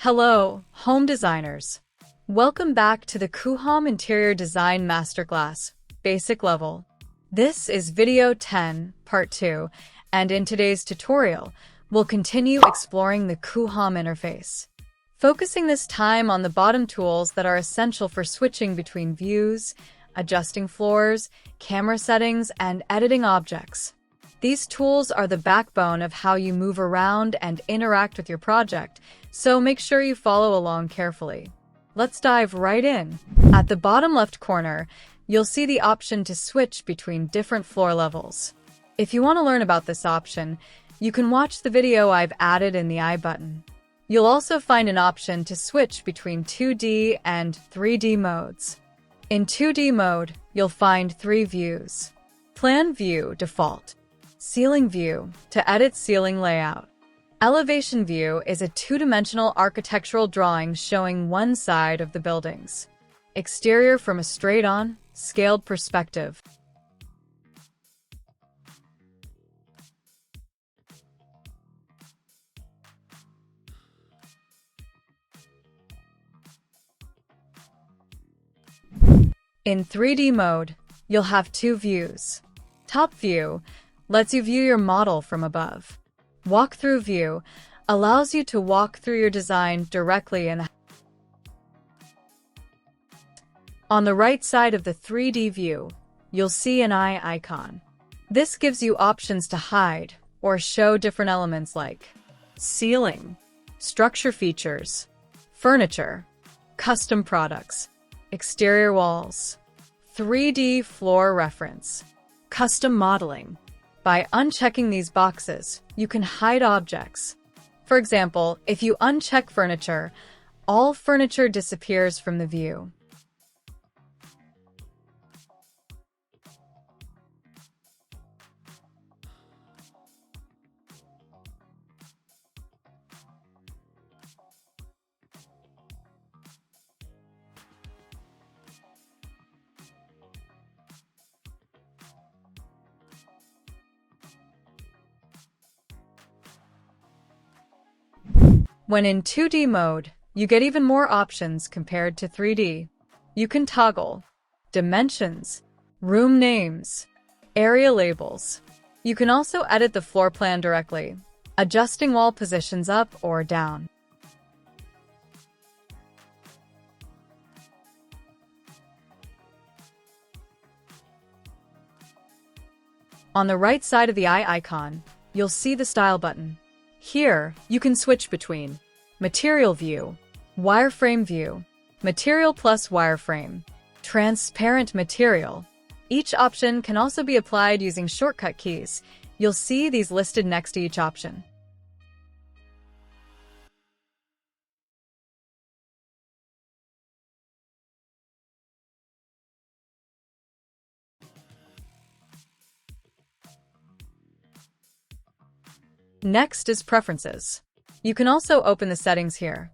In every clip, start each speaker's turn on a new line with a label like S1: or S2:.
S1: Hello, home designers. Welcome back to the Coohom Interior Design Masterclass, Basic Level. This is Video 10, Part 2, and in today's tutorial, we'll continue exploring the Coohom Interface, focusing this time on the bottom tools that are essential for switching between views, adjusting floors, camera settings, and editing objects. These tools are the backbone of how you move around and interact with your project, so make sure you follow along carefully. Let's dive right in. At the bottom left corner, you'll see the option to switch between different floor levels. If you want to learn about this option, you can watch the video I've added in the I button. You'll also find an option to switch between 2D and 3D modes. In 2D mode, you'll find 3 views. Plan view, default. Ceiling view, to edit ceiling layout. Elevation view is a two-dimensional architectural drawing showing one side of the buildings. Exterior from a straight-on, scaled perspective. In 3D mode, you'll have 2 views. Top view lets you view your model from above. Walk-through view allows you to walk through your design directly in the On the right side of the 3D view, you'll see an eye icon. This gives you options to hide or show different elements like ceiling, structure features, furniture, custom products, exterior walls, 3D floor reference, custom modeling. By unchecking these boxes, you can hide objects. For example, if you uncheck furniture, all furniture disappears from the view. When in 2D mode, you get even more options compared to 3D. You can toggle dimensions, room names, area labels. You can also edit the floor plan directly, adjusting wall positions up or down. On the right side of the eye icon, you'll see the Style button. Here, you can switch between Material View, Wireframe View, Material plus Wireframe, Transparent Material. Each option can also be applied using shortcut keys. You'll see these listed next to each option. Next is Preferences. You can also open the settings here.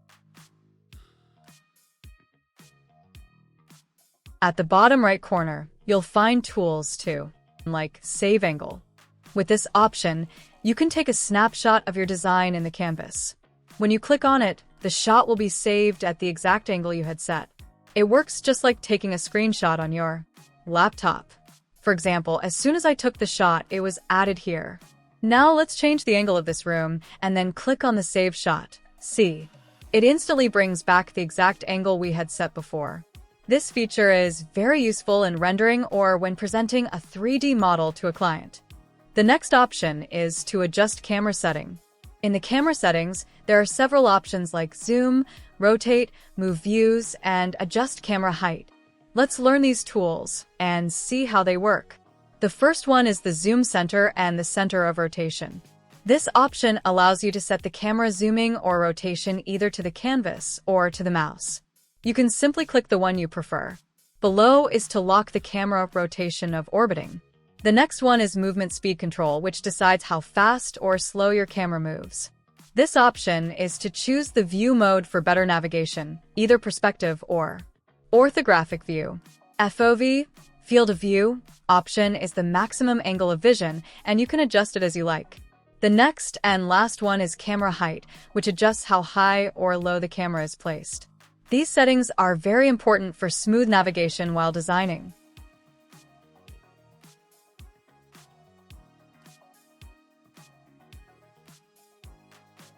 S1: At the bottom right corner, you'll find tools too, like Save Angle. With this option, you can take a snapshot of your design in the canvas. When you click on it, the shot will be saved at the exact angle you had set. It works just like taking a screenshot on your laptop. For example, as soon as I took the shot, it was added here. Now let's change the angle of this room and then click on the Save Shot. See, it instantly brings back the exact angle we had set before. This feature is very useful in rendering or when presenting a 3D model to a client. The next option is to adjust camera setting. In the camera settings, there are several options like zoom, rotate, move views, and adjust camera height. Let's learn these tools and see how they work. The first one is the zoom center and the center of rotation. This option allows you to set the camera zooming or rotation either to the canvas or to the mouse. You can simply click the one you prefer. Below is to lock the camera rotation of orbiting. The next one is movement speed control, which decides how fast or slow your camera moves. This option is to choose the view mode for better navigation, either perspective or orthographic view. FOV, field of view, option is the maximum angle of vision, and you can adjust it as you like. The next and last one is camera height, which adjusts how high or low the camera is placed. These settings are very important for smooth navigation while designing.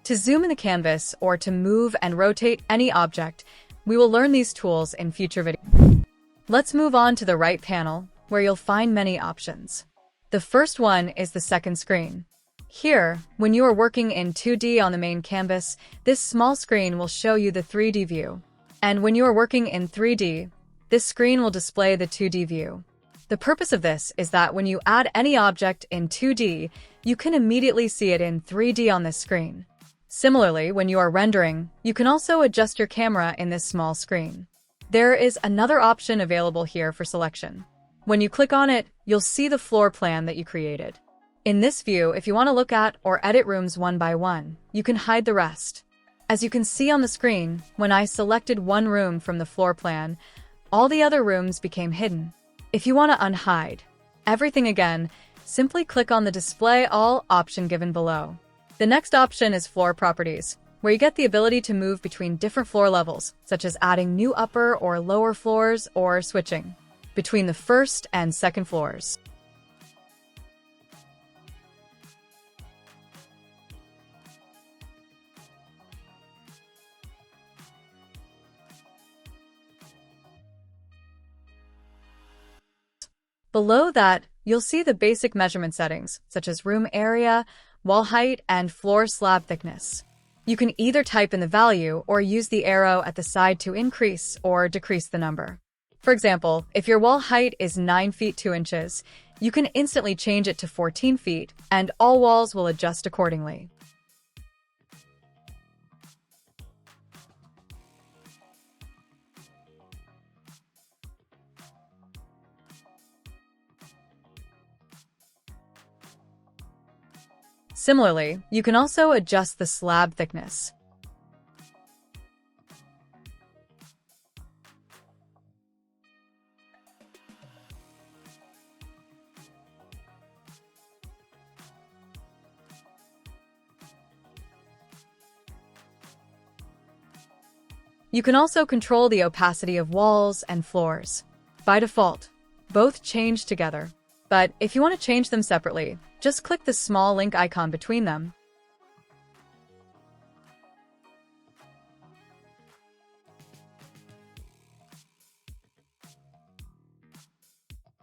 S1: To zoom in the canvas or to move and rotate any object, we will learn these tools in future videos. Let's move on to the right panel, where you'll find many options. The first one is the second screen. Here, when you are working in 2D on the main canvas, this small screen will show you the 3D view. And when you are working in 3D, this screen will display the 2D view. The purpose of this is that when you add any object in 2D, you can immediately see it in 3D on this screen. Similarly, when you are rendering, you can also adjust your camera in this small screen. There is another option available here for selection. When you click on it, you'll see the floor plan that you created. In this view, if you want to look at or edit rooms one by one, you can hide the rest. As you can see on the screen, when I selected one room from the floor plan, all the other rooms became hidden. If you want to unhide everything again, simply click on the Display All option given below. The next option is Floor Properties, where you get the ability to move between different floor levels, such as adding new upper or lower floors or switching between the first and second floors. Below that, you'll see the basic measurement settings, such as room area, wall height, and floor slab thickness. You can either type in the value or use the arrow at the side to increase or decrease the number. For example, if your wall height is 9 feet 2 inches, you can instantly change it to 14 feet, and all walls will adjust accordingly. Similarly, you can also adjust the slab thickness. You can also control the opacity of walls and floors. By default, both change together. But if you want to change them separately, just click the small link icon between them.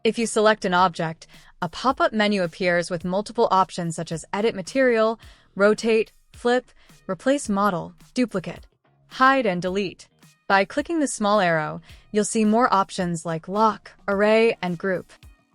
S1: If you select an object, a pop-up menu appears with multiple options such as Edit Material, Rotate, Flip, Replace Model, Duplicate, Hide, and Delete. By clicking the small arrow, you'll see more options like Lock, Array, and Group.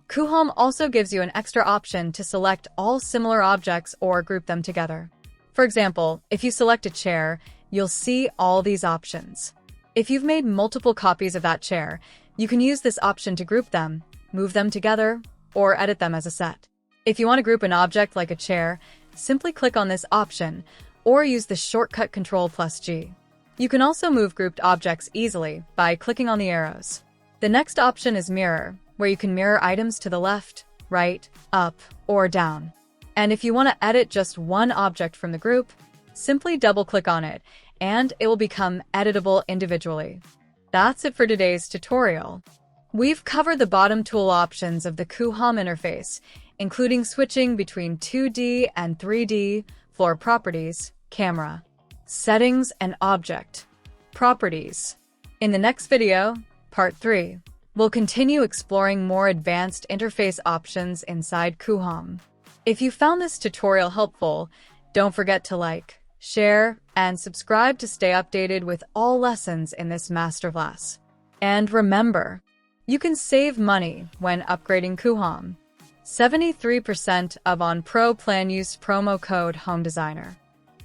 S1: Coohom also gives you an extra option to select all similar objects or group them together. For example, if you select a chair, you'll see all these options. If you've made multiple copies of that chair, you can use this option to group them, move them together, or edit them as a set. If you want to group an object like a chair, simply click on this option, or use the shortcut Ctrl+G. You can also move grouped objects easily by clicking on the arrows. The next option is Mirror, where you can mirror items to the left, right, up, or down. And if you want to edit just one object from the group, simply double-click on it, and it will become editable individually. That's it for today's tutorial. We've covered the bottom tool options of the Coohom interface, including switching between 2D and 3D, floor properties, camera, settings, and object properties. In the next video, Part 3, we'll continue exploring more advanced interface options inside Coohom. If you found this tutorial helpful, don't forget to like, share, and subscribe to stay updated with all lessons in this masterclass. And remember, you can save money when upgrading Coohom. 73% of on Pro plan use promo code HomeDesigner.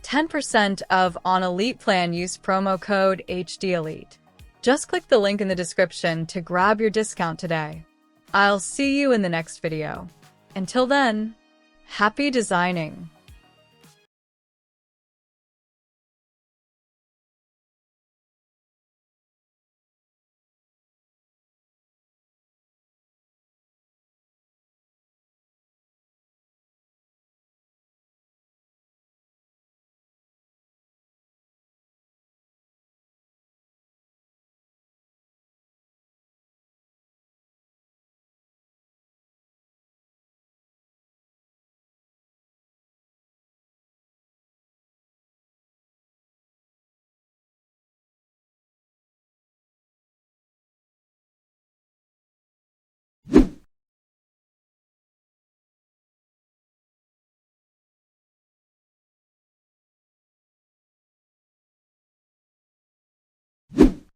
S1: 10% of on Elite plan use promo code HDElite. Just click the link in the description to grab your discount today. I'll see you in the next video. Until then, happy designing!